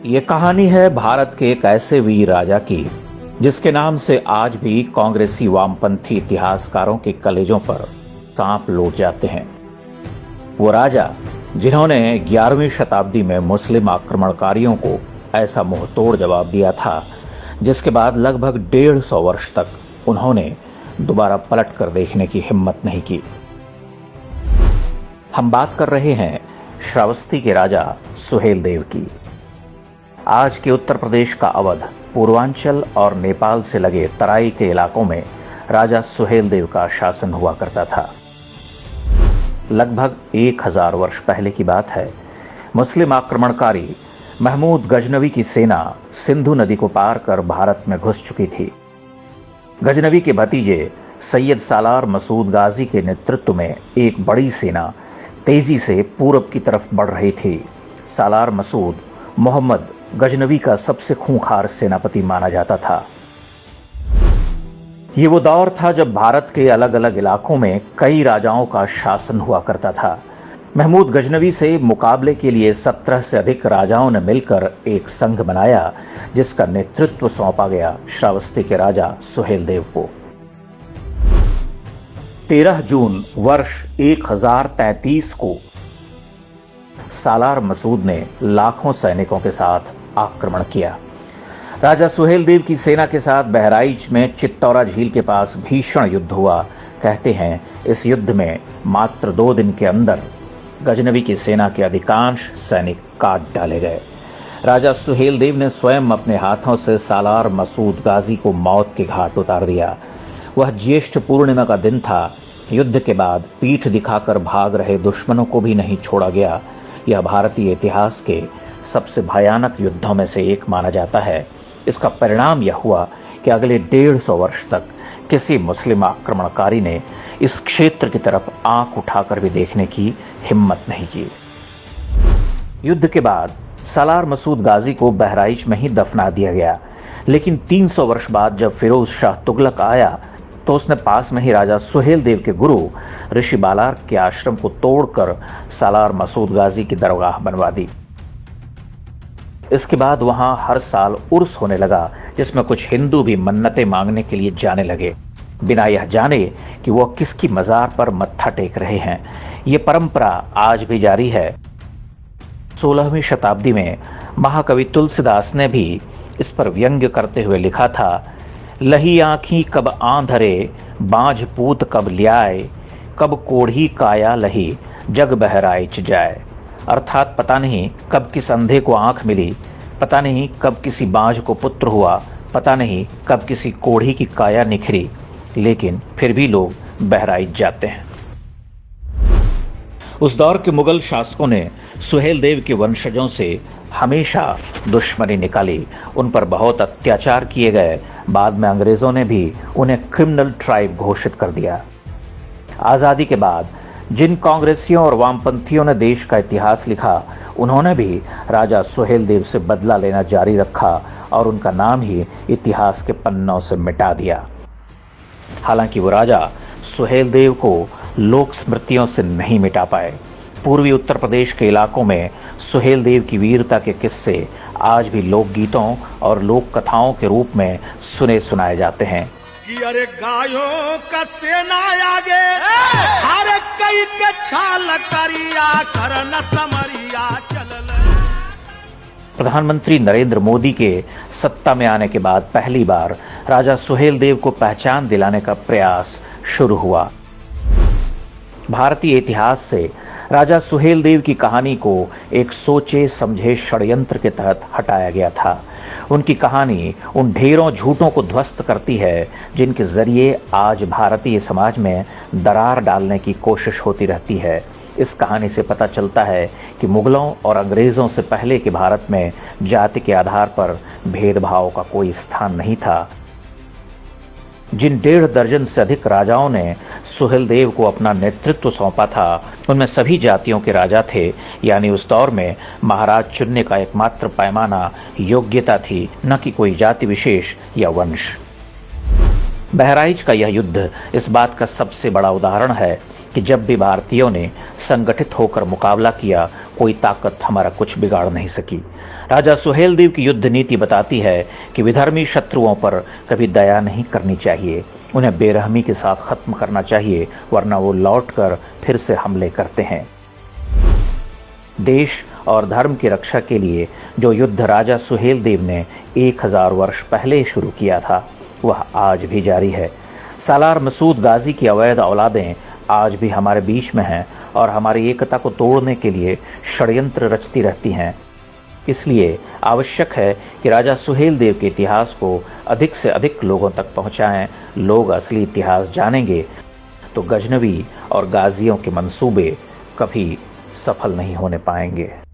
ये कहानी है भारत के एक ऐसे वीर राजा की जिसके नाम से आज भी कांग्रेसी वामपंथी इतिहासकारों के कलेजों पर सांप लौट जाते हैं। वो राजा जिन्होंने 11वीं शताब्दी में मुस्लिम आक्रमणकारियों को ऐसा मुंहतोड़ जवाब दिया था जिसके बाद लगभग 150 वर्ष तक उन्होंने दोबारा पलट कर देखने की हिम्मत नहीं की। हम बात कर रहे हैं श्रावस्ती के राजा सुहेलदेव की। आज के उत्तर प्रदेश का अवध, पूर्वांचल और नेपाल से लगे तराई के इलाकों में राजा सुहेलदेव का शासन हुआ करता था। लगभग 1000 वर्ष पहले की बात है। मुस्लिम आक्रमणकारी महमूद गजनवी की सेना सिंधु नदी को पार कर भारत में घुस चुकी थी। गजनवी के भतीजे सैयद सालार मसूद गाजी के नेतृत्व में एक बड़ी सेना तेजी से पूरब की तरफ बढ़ रही थी। सालार मसूद मोहम्मद गजनवी का सबसे खूंखार सेनापति माना जाता था। ये वो दौर था जब भारत के अलग अलग इलाकों में कई राजाओं का शासन हुआ करता था। महमूद गजनवी से मुकाबले के लिए 17 से अधिक राजाओं ने मिलकर एक संघ बनाया जिसका नेतृत्व सौंपा गया श्रावस्ती के राजा सुहेलदेव को। 13 जून वर्ष 1033 को सालार मसूद ने लाखों सैनिकों के साथ आक्रमण किया। राजा सुहेलदेव की सेना के साथ बहराइच में चित्तौरा झील के पास भीषण युद्ध हुआ। कहते हैं इस युद्ध में मात्र 2 दिन के अंदर गजनवी की सेना के अधिकांश सैनिक काट डाले गए। राजा सुहेलदेव ने स्वयं अपने हाथों से सालार मसूद गाजी को मौत के घाट उतार दिया। वह ज्येष्ठ पूर्णिमा का दिन था। युद्ध के बाद पीठ दिखाकर भाग रहे दुश्मनों को भी नहीं छोड़ा गया। यह भारतीय इतिहास के सबसे भयानक युद्धों में से एक माना जाता है। इसका परिणाम यह हुआ कि अगले 150 वर्ष तक किसी मुस्लिम आक्रमणकारी ने इस क्षेत्र की तरफ आंख उठाकर भी देखने की हिम्मत नहीं की। युद्ध के बाद सालार मसूद गाजी को बहराइच में ही दफना दिया गया, लेकिन 300 वर्ष बाद जब फिरोज शाह तुगलक आया तो उसने पास में ही राजा सुहेलदेव के गुरु ऋषि बालार के आश्रम को तोड़कर सालार मसूद गाजी की दरगाह बनवा दी। इसके बाद वहां हर साल उर्स होने लगा जिसमें कुछ हिंदू भी मन्नतें मांगने के लिए जाने लगे, बिना यह जाने कि वह किसकी मजार पर मत्था टेक रहे हैं। यह परंपरा आज भी जारी है। 16वीं शताब्दी में महाकवि तुलसीदास ने भी इस पर व्यंग्य करते हुए लिखा था, लही आँखी कब आंधरे, बांझ पूत कब ल्याए, कब कोढ़ी काया लही, जग बहराइच जाए। अर्थात पता नहीं कब किस अंधे को आंख मिली, पता नहीं कब किसी बांझ को पुत्र हुआ, पता नहीं कब किसी कोढ़ी की काया निखरी, लेकिन फिर भी लोग बहराइच जाते हैं। उस दौर के मुगल शासकों ने सुहेलदेव के वंशजों से हमेशा दुश्मनी निकाली। उन पर बहुत अत्याचार किए गए। बाद में अंग्रेजों ने भी उन्हें क्रिमिनल ट्राइब घोषित कर दिया। आजादी के बाद जिन कांग्रेसियों और वामपंथियों ने देश का इतिहास लिखा, उन्होंने भी राजा सुहेलदेव से बदला लेना जारी रखा और उनका नाम ही इतिहास के पन्नों से मिटा दिया। हालांकि वो राजा सुहेलदेव को लोक स्मृतियों से नहीं मिटा पाए। पूर्वी उत्तर प्रदेश के इलाकों में सुहेलदेव की वीरता के किस्से आज भी लोकगीतों और लोक कथाओं के रूप में सुने सुनाए जाते हैं। कि अरे गायों का सेना आगे, हर कई के छाल करिया करन समरिया चलल। प्रधानमंत्री नरेंद्र मोदी के सत्ता में आने के बाद पहली बार राजा सुहेलदेव को पहचान दिलाने का प्रयास शुरू हुआ। भारतीय इतिहास से राजा सुहेलदेव की कहानी को एक सोचे समझे षड्यंत्र के तहत हटाया गया था। उनकी कहानी उन ढेरों झूठों को ध्वस्त करती है जिनके जरिए आज भारतीय समाज में दरार डालने की कोशिश होती रहती है। इस कहानी से पता चलता है कि मुगलों और अंग्रेजों से पहले के भारत में जाति के आधार पर भेदभाव का कोई स्थान नहीं था। जिन 1.5 दर्जन से अधिक राजाओं ने सुहेलदेव को अपना नेतृत्व सौंपा था, उनमें सभी जातियों के राजा थे। यानी उस दौर में महाराज चुनने का एकमात्र पैमाना योग्यता थी, न कि कोई जाति विशेष या वंश। बहराइच का यह युद्ध इस बात का सबसे बड़ा उदाहरण है कि जब भी भारतीयों ने संगठित होकर मुकाबला किया, कोई ताकत हमारा कुछ बिगाड़ नहीं सकी। राजा सुहेलदेव की युद्ध नीति बताती है कि विधर्मी शत्रुओं पर कभी दया नहीं करनी चाहिए, उन्हें बेरहमी के साथ खत्म करना चाहिए, वरना वो लौटकर फिर से हमले करते हैं। देश और धर्म की रक्षा के लिए जो युद्ध राजा सुहेलदेव ने 1000 वर्ष पहले शुरू किया था, वह आज भी जारी है। सालार मसूद गाजी की अवैध औलादें आज भी हमारे बीच में हैं और हमारी एकता को तोड़ने के लिए षड्यंत्र रचती रहती हैं। इसलिए आवश्यक है कि राजा सुहेलदेव के इतिहास को अधिक से अधिक लोगों तक पहुंचाएं। लोग असली इतिहास जानेंगे तो गजनवी और गाजियों के मंसूबे कभी सफल नहीं होने पाएंगे।